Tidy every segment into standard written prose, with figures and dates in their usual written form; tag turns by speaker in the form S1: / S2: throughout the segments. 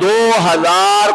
S1: 2000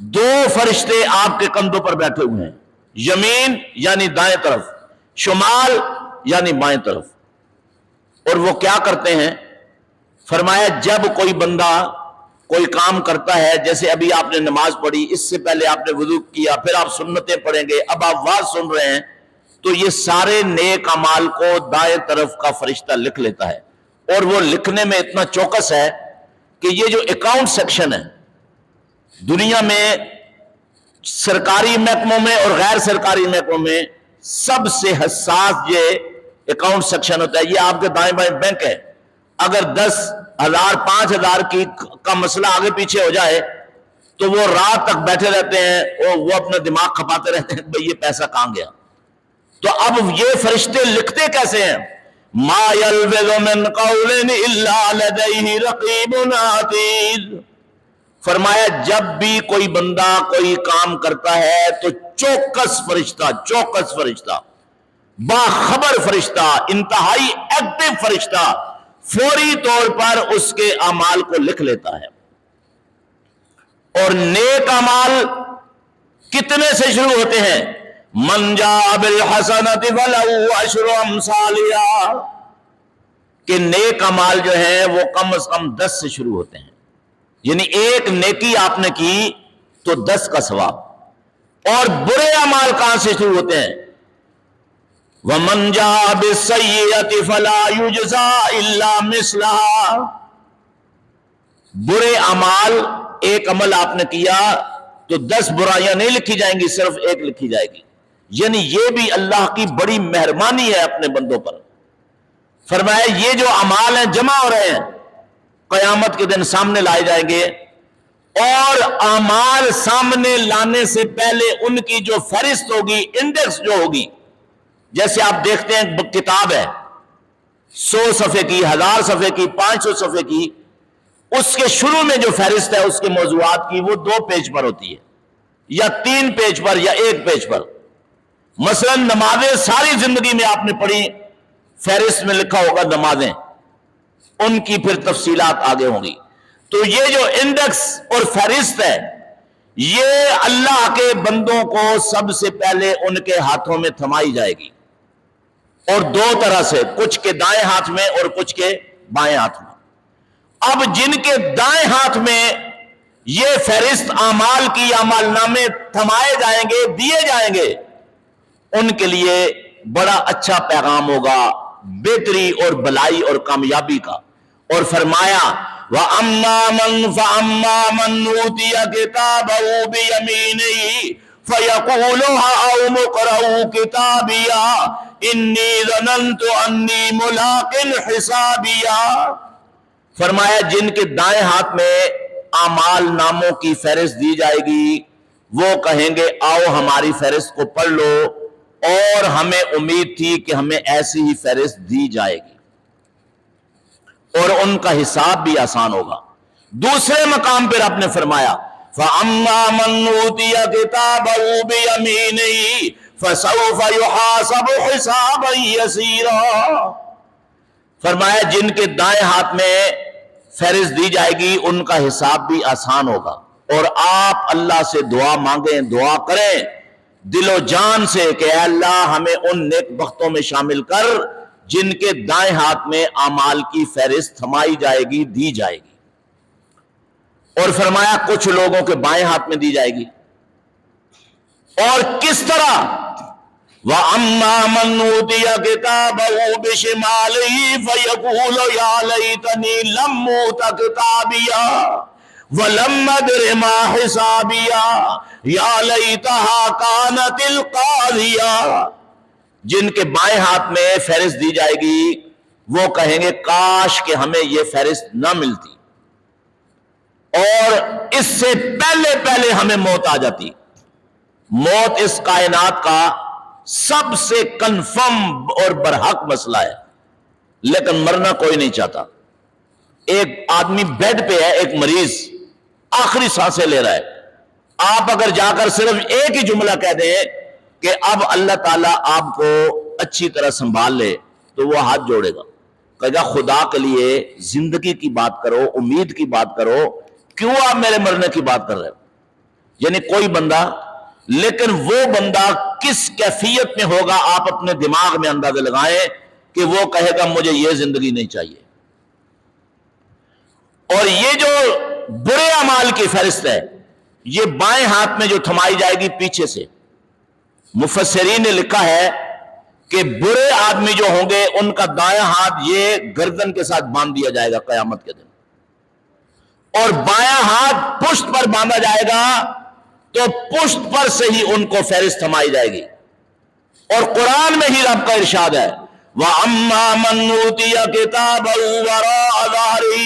S1: دو فرشتے آپ کے کندھوں پر بیٹھے ہوئے ہیں، یمین یعنی دائیں طرف، شمال یعنی بائیں طرف. اور وہ کیا کرتے ہیں؟ فرمایا جب کوئی بندہ کوئی کام کرتا ہے، جیسے ابھی آپ نے نماز پڑھی، اس سے پہلے آپ نے وضو کیا، پھر آپ سنتیں پڑھیں گے، اب آپ واز سن رہے ہیں، تو یہ سارے نیک اعمال کو دائیں طرف کا فرشتہ لکھ لیتا ہے. اور وہ لکھنے میں اتنا چوکس ہے کہ یہ جو اکاؤنٹ سیکشن ہے دنیا میں، سرکاری محکموں میں اور غیر سرکاری محکموں میں سب سے حساس یہ اکاؤنٹ سیکشن ہوتا ہے. یہ آپ کے دائیں بائیں بینک ہے، اگر 10,000 5,000 کا مسئلہ آگے پیچھے ہو جائے تو وہ رات تک بیٹھے رہتے ہیں اور وہ اپنا دماغ کھپاتے رہتے ہیں بھئی یہ پیسہ کہاں گیا. تو اب یہ فرشتے لکھتے کیسے ہیں؟ ما یلفظ من قول الا لدیہ رقیب عتید. فرمایا جب بھی کوئی بندہ کوئی کام کرتا ہے تو چوکس فرشتہ، باخبر فرشتہ، انتہائی ایکٹیو فرشتہ فوری طور پر اس کے اعمال کو لکھ لیتا ہے. اور نیک اعمال کتنے سے شروع ہوتے ہیں؟ من جاء بالحسنۃ فلہ عشر امثالہا، کہ نیک اعمال جو ہیں وہ کم از کم 10 سے شروع ہوتے ہیں. یعنی ایک نیکی آپ نے کی تو 10 کا ثواب. اور برے اعمال کہاں سے شروع ہوتے ہیں؟ وَمَنْ جَاءَ بِالسَّيِّئَةِ فَلَا يُجْزَىٰ إِلَّا مِثْلَهَا. برے اعمال، ایک عمل آپ نے کیا تو 10 برائیاں نہیں لکھی جائیں گی، صرف ایک لکھی جائے گی. یعنی یہ بھی اللہ کی بڑی مہربانی ہے اپنے بندوں پر. فرمایا یہ جو اعمال ہیں جمع ہو رہے ہیں، قیامت کے دن سامنے لائے جائیں گے، اور اعمال سامنے لانے سے پہلے ان کی جو فہرست ہوگی، انڈیکس جو ہوگی، جیسے آپ دیکھتے ہیں کتاب ہے 100 صفحے کی، 1000 صفحے کی، 500 صفحے کی، اس کے شروع میں جو فہرست ہے اس کے موضوعات کی وہ 2 پیج پر ہوتی ہے، یا 3 پیج پر، یا 1 پیج پر. مثلا نمازیں ساری زندگی میں آپ نے پڑھی، فہرست میں لکھا ہوگا نمازیں، ان کی پھر تفصیلات آگے ہوں گی. تو یہ جو انڈیکس اور فہرست ہے یہ اللہ کے بندوں کو سب سے پہلے ان کے ہاتھوں میں تھمائی جائے گی. اور 2 طرح سے، کچھ کے دائیں ہاتھ میں اور کچھ کے بائیں ہاتھ میں. اب جن کے دائیں ہاتھ میں یہ فہرست اعمال کی، اعمال نامے تھمائے جائیں گے، دیے جائیں گے، ان کے لیے بڑا اچھا پیغام ہوگا، بہتری اور بلائی اور کامیابی کا. اور فرمایا وَأَمَّا مَنْ أُوتِيَ كِتَابَهُ بِيَمِينِهِ فَيَقُولُ هَاؤُمُ اقْرَءُوا كِتَابِيَهْ إِنِّي ظَنَنْتُ أَنِّي مُلَاقٍ حِسَابِيَهْ. فرمایا جن کے دائیں ہاتھ میں اعمال ناموں کی فہرست دی جائے گی وہ کہیں گے آؤ ہماری فہرست کو پڑھ لو، اور ہمیں امید تھی کہ ہمیں ایسی ہی فہرست دی جائے گی، اور ان کا حساب بھی آسان ہوگا. دوسرے مقام پر آپ نے فرمایا فَأَمَّا مَنْ أُوتِيَ كِتَابَهُ بِيَمِينِهِ فَسَوْفَ يُحَاسَبُ حِسَابًا يَسِيرًا. فرمایا جن کے دائیں ہاتھ میں فہرست دی جائے گی ان کا حساب بھی آسان ہوگا. اور آپ اللہ سے دعا مانگیں، دعا کریں دل و جان سے کہ اے اللہ ہمیں ان نیک بختوں میں شامل کر جن کے دائیں ہاتھ میں اعمال کی فہرست تھمائی جائے گی، دی جائے گی. اور فرمایا کچھ لوگوں کے بائیں ہاتھ میں دی جائے گی. اور کس طرح؟ وَأَمَّا مَنْ أُوتِيَ كِتَابَهُ بِشِمَالِهِ فَيَقُولُ يَا لَيْتَنِي لَمْ أُوتَ كِتَابِيَهْ وَلَمْ أَدْرِ مَا حِسَابِيَهْ يَا لَيْتَهَا كَانَتِ الْقَاضِيَةَ. جن کے بائیں ہاتھ میں فہرست دی جائے گی وہ کہیں گے کاش کہ ہمیں یہ فہرست نہ ملتی اور اس سے پہلے ہمیں موت آ جاتی. موت اس کائنات کا سب سے کنفرم اور برحق مسئلہ ہے، لیکن مرنا کوئی نہیں چاہتا. ایک آدمی بیڈ پہ ہے، ایک مریض آخری سانسیں لے رہا ہے، آپ اگر جا کر صرف ایک ہی جملہ کہہ دیں کہ اب اللہ تعالیٰ آپ کو اچھی طرح سنبھال لے تو وہ ہاتھ جوڑے گا، کہے گا خدا کے لیے زندگی کی بات کرو، امید کی بات کرو، کیوں آپ میرے مرنے کی بات کر رہے ہو؟ یعنی کوئی بندہ، لیکن وہ بندہ کس کیفیت میں ہوگا آپ اپنے دماغ میں اندازہ لگائیں کہ وہ کہے گا مجھے یہ زندگی نہیں چاہیے۔ اور یہ جو برے اعمال کی فہرست ہے یہ بائیں ہاتھ میں جو تھمائی جائے گی پیچھے سے، مفسرین نے لکھا ہے کہ برے آدمی جو ہوں گے ان کا دایاں ہاتھ یہ گردن کے ساتھ باندھ دیا جائے گا قیامت کے دن، اور بایاں ہاتھ پشت پر باندھا جائے گا تو پشت پر سے ہی ان کو فہرست تھمائی جائے گی۔ اور قرآن میں ہی رب کا ارشاد ہے وَأَمَّا مَنْ أُوتِيَ كِتَابَهُ وَرَاءَ ظَهْرِهِ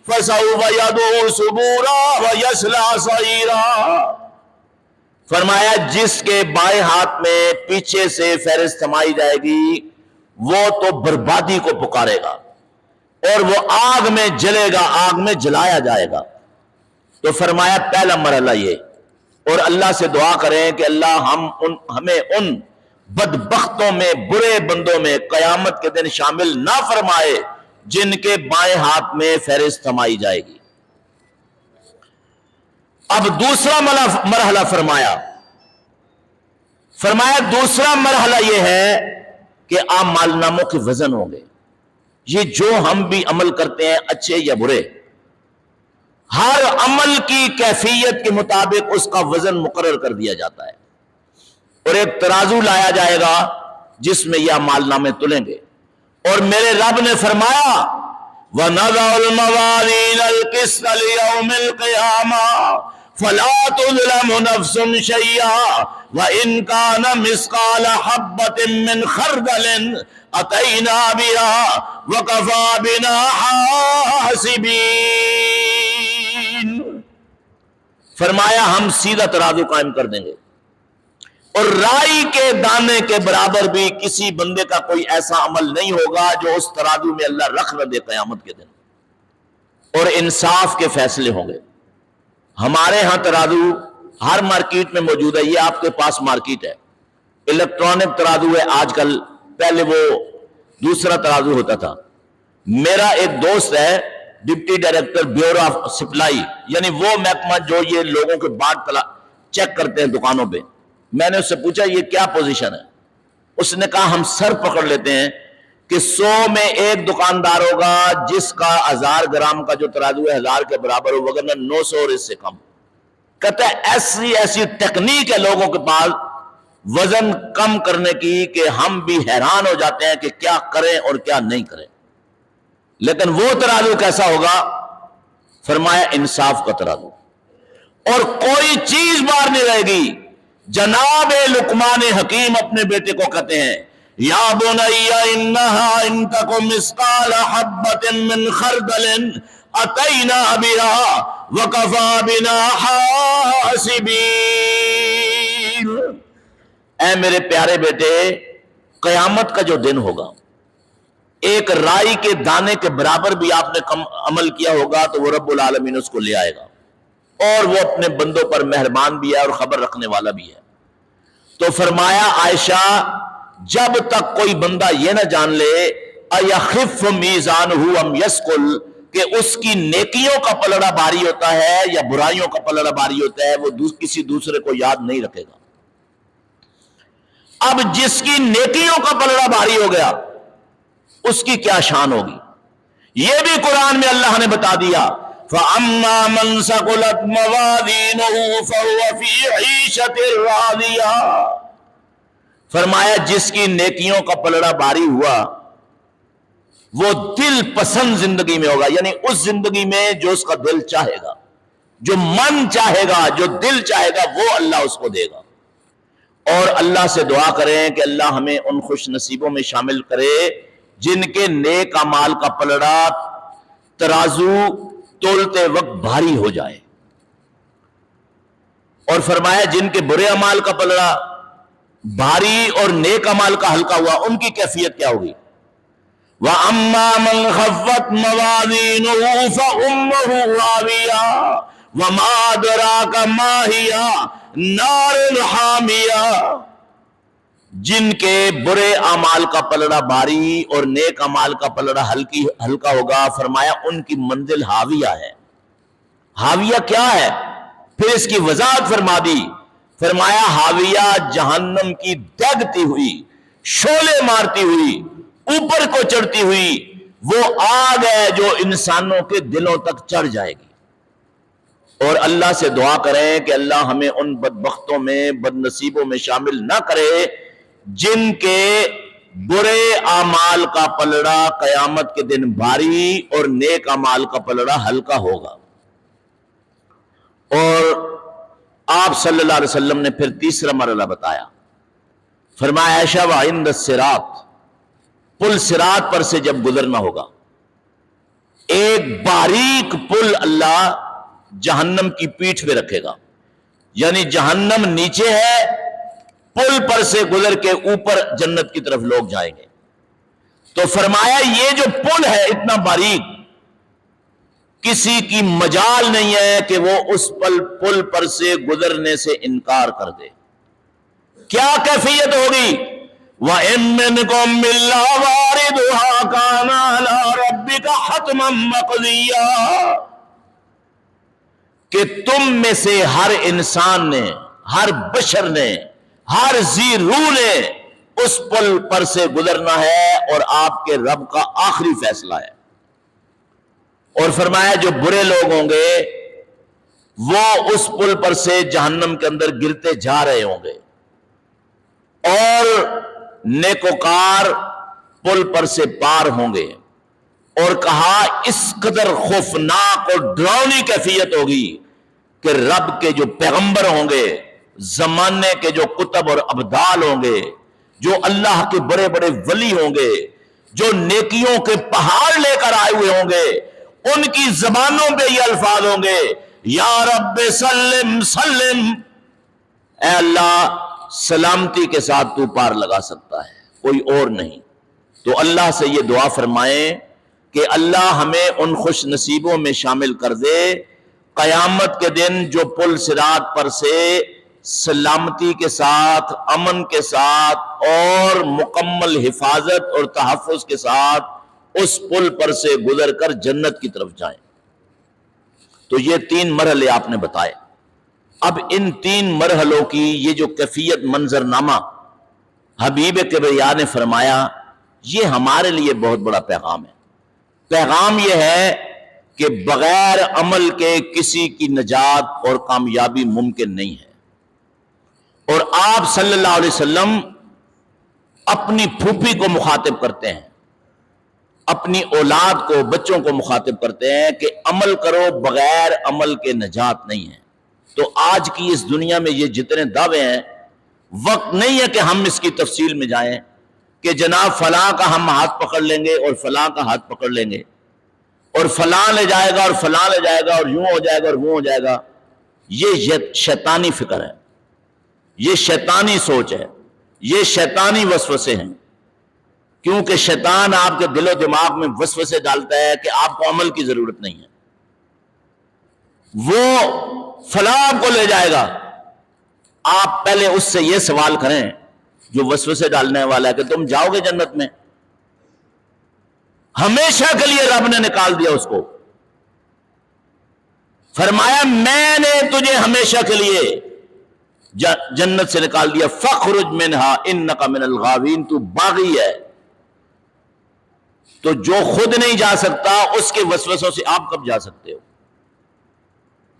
S1: فَسَوْفَ يَدْعُو ثُبُورًا وَيَصْلَىٰ سَعِيرًا، فرمایا جس کے بائیں ہاتھ میں پیچھے سے فہرست تھمائی جائے گی وہ تو بربادی کو پکارے گا اور وہ آگ میں جلے گا، آگ میں جلایا جائے گا۔ تو فرمایا پہلا مرحلہ یہ، اور اللہ سے دعا کریں کہ اللہ ہمیں ان بدبختوں میں، برے بندوں میں قیامت کے دن شامل نہ فرمائے جن کے بائیں ہاتھ میں فہرست تھمائی جائے گی۔ اب دوسرا مرحلہ فرمایا دوسرا مرحلہ یہ ہے کہ اعمال ناموں کے وزن ہوں گے۔ یہ جو ہم بھی عمل کرتے ہیں اچھے یا برے، ہر عمل کی کیفیت کے مطابق اس کا وزن مقرر کر دیا جاتا ہے، اور ایک ترازو لایا جائے گا جس میں یہ اعمال نامے تلیں گے۔ اور میرے رب نے فرمایا وَنَضَعُ الْمَوَازِينَ الْقِسْطَ لِيَوْمِ الْقِيَامَةِ فَلَا تُظْلَمُ نَفْسٌ شَيْئًا وَإِنْ كَانَ مِثْقَالَ حَبَّةٍ مِّنْ خَرْدَلٍ أَتَيْنَا بِهَا وَكَفَىٰ بِنَا حَاسِبِينَ۔ فرمایا ہم سیدھا ترازو قائم کر دیں گے، اور رائی کے دانے کے برابر بھی کسی بندے کا کوئی ایسا عمل نہیں ہوگا جو اس ترازو میں اللہ رکھ نہ دے قیامت کے دن، اور انصاف کے فیصلے ہوں گے۔ ہمارے ہاں ترازو ہر مارکیٹ میں موجود ہے، یہ آپ کے پاس مارکیٹ ہے، الیکٹرانک ترازو ہے آج کل، پہلے وہ دوسرا ترازو ہوتا تھا۔ میرا ایک دوست ہے deputy director bureau of supply, یعنی وہ محکمہ جو یہ لوگوں کے بعد چیک کرتے ہیں دکانوں پہ۔ میں نے اس سے پوچھا یہ کیا پوزیشن ہے؟ اس نے کہا ہم سر پکڑ لیتے ہیں کہ 100 میں ایک دکاندار ہوگا جس کا 1000 گرام کا جو ترازو ہے 1000 کے برابر ہو، وگرنہ 900 اور اس سے کم۔ کہتا ہے ایسی ٹیکنیک ہے لوگوں کے پاس وزن کم کرنے کی کہ ہم بھی حیران ہو جاتے ہیں کہ کیا کریں اور کیا نہیں کریں۔ لیکن وہ ترازو کیسا ہوگا؟ فرمایا انصاف کا ترازو، اور کوئی چیز باہر نہیں رہے گی۔ جناب لقمان حکیم اپنے بیٹے کو کہتے ہیں یا بنی انہا ان تک مثقال حبۃ من خردل اتینا بها وکفی بنا حاسبین۔ اے میرے پیارے بیٹے، قیامت کا جو دن ہوگا ایک رائی کے دانے کے برابر بھی آپ نے کم عمل کیا ہوگا تو وہ رب العالمین اس کو لے آئے گا، اور وہ اپنے بندوں پر مہربان بھی ہے اور خبر رکھنے والا بھی ہے۔ تو فرمایا عائشہ جب تک کوئی بندہ یہ نہ جان لے اَيَخِفُّ مِيزَانُهُ أَمْ يَثْقُلُ کہ اس کی نیکیوں کا پلڑا بھاری ہوتا ہے یا برائیوں کا پلڑا بھاری ہوتا ہے، وہ کسی دوسرے کو یاد نہیں رکھے گا۔ اب جس کی نیکیوں کا پلڑا بھاری ہو گیا اس کی کیا شان ہوگی؟ یہ بھی قرآن میں اللہ نے بتا دیا فَأَمَّا مَنْ ثَقُلَتْ مَوَازِينُهُ فَهُوَ فِي عِيشَةٍ رَاضِيَةٍ، فرمایا جس کی نیکیوں کا پلڑا بھاری ہوا وہ دل پسند زندگی میں ہوگا، یعنی اس زندگی میں جو اس کا دل چاہے گا، جو من چاہے گا، جو دل چاہے گا وہ اللہ اس کو دے گا۔ اور اللہ سے دعا کریں کہ اللہ ہمیں ان خوش نصیبوں میں شامل کرے جن کے نیک اعمال کا پلڑا ترازو تولتے وقت بھاری ہو جائے، اور فرمایا جن کے برے اعمال کا پلڑا بھاری اور نیک اعمال کا ہلکا ہوا ان کی کیفیت کیا ہوگی؟ وَأَمَّا مَنْ خَفَّتْ مَوَازِينُهُ فَأُمُّهُ هَاوِيَةٌ وَمَا أَدْرَاكَ مَا هِيَ نَارٌ حَامِيَةٌ، جن کے برے اعمال کا پلڑا بھاری اور نیک اعمال کا پلڑا ہلکا ہوگا، فرمایا ان کی منزل حاویہ ہے۔ حاویہ کیا ہے؟ پھر اس کی وضاحت فرما دی، فرمایا حاویہ جہنم کی دگتی ہوئی، شعلے مارتی ہوئی، اوپر کو چڑھتی ہوئی وہ آگ ہے جو انسانوں کے دلوں تک چڑھ جائے گی۔ اور اللہ سے دعا کریں کہ اللہ ہمیں ان بدبختوں میں، بد نصیبوں میں شامل نہ کرے جن کے برے اعمال کا پلڑا قیامت کے دن بھاری اور نیک اعمال کا پلڑا ہلکا ہوگا۔ اور آپ صلی اللہ علیہ وسلم نے پھر تیسرا مرحلہ بتایا، فرمایا عائشہ وعند الصراط، پل صراط پر سے جب گزرنا ہوگا، ایک باریک پل اللہ جہنم کی پیٹھ پہ رکھے گا، یعنی جہنم نیچے ہے، پل پر سے گزر کے اوپر جنت کی طرف لوگ جائیں گے۔ تو فرمایا یہ جو پل ہے اتنا باریک، کسی کی مجال نہیں ہے کہ وہ اس پل پر سے گزرنے سے انکار کر دے۔ کیا کیفیت ہوگی؟ وَإِن مِّنكُم إِلَّا وَارِدُهَا كَانَ عَلَىٰ رَبِّكَ حَتْمًا مَّقْضِيًّا، کہ تم میں سے ہر انسان نے، ہر بشر نے، ہر ذی روح نے اس پل پر سے گزرنا ہے اور آپ کے رب کا آخری فیصلہ ہے۔ اور فرمایا جو برے لوگ ہوں گے وہ اس پل پر سے جہنم کے اندر گرتے جا رہے ہوں گے، اور نیکوکار پل پر سے پار ہوں گے۔ اور کہا اس قدر خوفناک اور ڈراؤنی کیفیت ہوگی کہ رب کے جو پیغمبر ہوں گے، زمانے کے جو کتب اور ابدال ہوں گے، جو اللہ کے بڑے بڑے ولی ہوں گے، جو نیکیوں کے پہاڑ لے کر آئے ہوئے ہوں گے، ان کی زبانوں پہ یہ الفاظ ہوں گے، یا رب سلم سلم، اے اللہ سلامتی کے ساتھ تو پار لگا سکتا ہے، کوئی اور نہیں۔ تو اللہ سے یہ دعا فرمائیں کہ اللہ ہمیں ان خوش نصیبوں میں شامل کر دے قیامت کے دن جو پل صراط پر سے سلامتی کے ساتھ، امن کے ساتھ اور مکمل حفاظت اور تحفظ کے ساتھ اس پل پر سے گزر کر جنت کی طرف جائیں۔ تو یہ 3 مرحلے آپ نے بتائے۔ اب ان 3 مرحلوں کی یہ جو کیفیت منظر نامہ حبیب کبریا نے فرمایا، یہ ہمارے لیے بہت بڑا پیغام ہے۔ پیغام یہ ہے کہ بغیر عمل کے کسی کی نجات اور کامیابی ممکن نہیں ہے۔ اور آپ صلی اللہ علیہ وسلم اپنی پھوپھی کو مخاطب کرتے ہیں، اپنی اولاد کو، بچوں کو مخاطب کرتے ہیں کہ عمل کرو، بغیر عمل کے نجات نہیں ہے۔ تو آج کی اس دنیا میں یہ جتنے دعوے ہیں، وقت نہیں ہے کہ ہم اس کی تفصیل میں جائیں کہ جناب فلاں کا ہم ہاتھ پکڑ لیں گے اور فلاں کا ہاتھ پکڑ لیں گے، اور فلاں لے جائے گا اور فلاں لے جائے گا، اور یوں ہو جائے گا اور وہ ہو جائے گا۔ یہ شیطانی فکر ہے، یہ شیطانی سوچ ہے، یہ شیطانی وسوسے ہیں، کیونکہ شیطان آپ کے دل و دماغ میں وسوسے ڈالتا ہے کہ آپ کو عمل کی ضرورت نہیں ہے، وہ فلاں آپ کو لے جائے گا۔ آپ پہلے اس سے یہ سوال کریں جو وسوسے ڈالنے والا ہے کہ تم جاؤ گے جنت میں؟ ہمیشہ کے لیے رب نے نکال دیا اس کو، فرمایا میں نے تجھے ہمیشہ کے لیے جنت سے نکال دیا، فَاخْرُجْ مِنْهَا إِنَّكَ مِنَ الْغَاوِينَ، تو باغی ہے۔ تو جو خود نہیں جا سکتا اس کے وسوسوں سے آپ کب جا سکتے ہو؟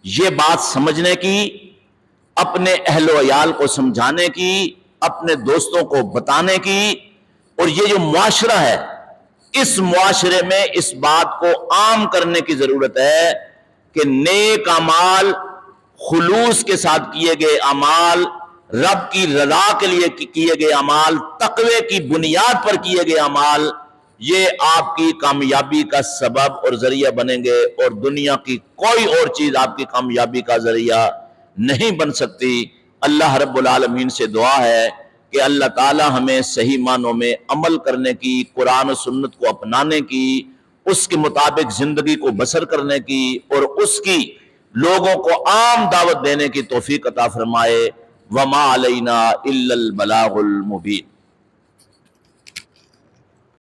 S1: یہ بات سمجھنے کی، اپنے اہل و عیال کو سمجھانے کی، اپنے دوستوں کو بتانے کی، اور یہ جو معاشرہ ہے اس معاشرے میں اس بات کو عام کرنے کی ضرورت ہے کہ نیک اعمال، خلوص کے ساتھ کیے گئے اعمال، رب کی رضا کے لیے کیے گئے اعمال، تقوی کی بنیاد پر کیے گئے اعمال، یہ آپ کی کامیابی کا سبب اور ذریعہ بنیں گے، اور دنیا کی کوئی اور چیز آپ کی کامیابی کا ذریعہ نہیں بن سکتی۔ اللہ رب العالمین سے دعا ہے کہ اللہ تعالی ہمیں صحیح معنوں میں عمل کرنے کی، قرآن و سنت کو اپنانے کی، اس کے مطابق زندگی کو بسر کرنے کی، اور اس کی لوگوں کو عام دعوت دینے کی توفیق عطا فرمائے۔ وما علینا الا البلاغ المبین۔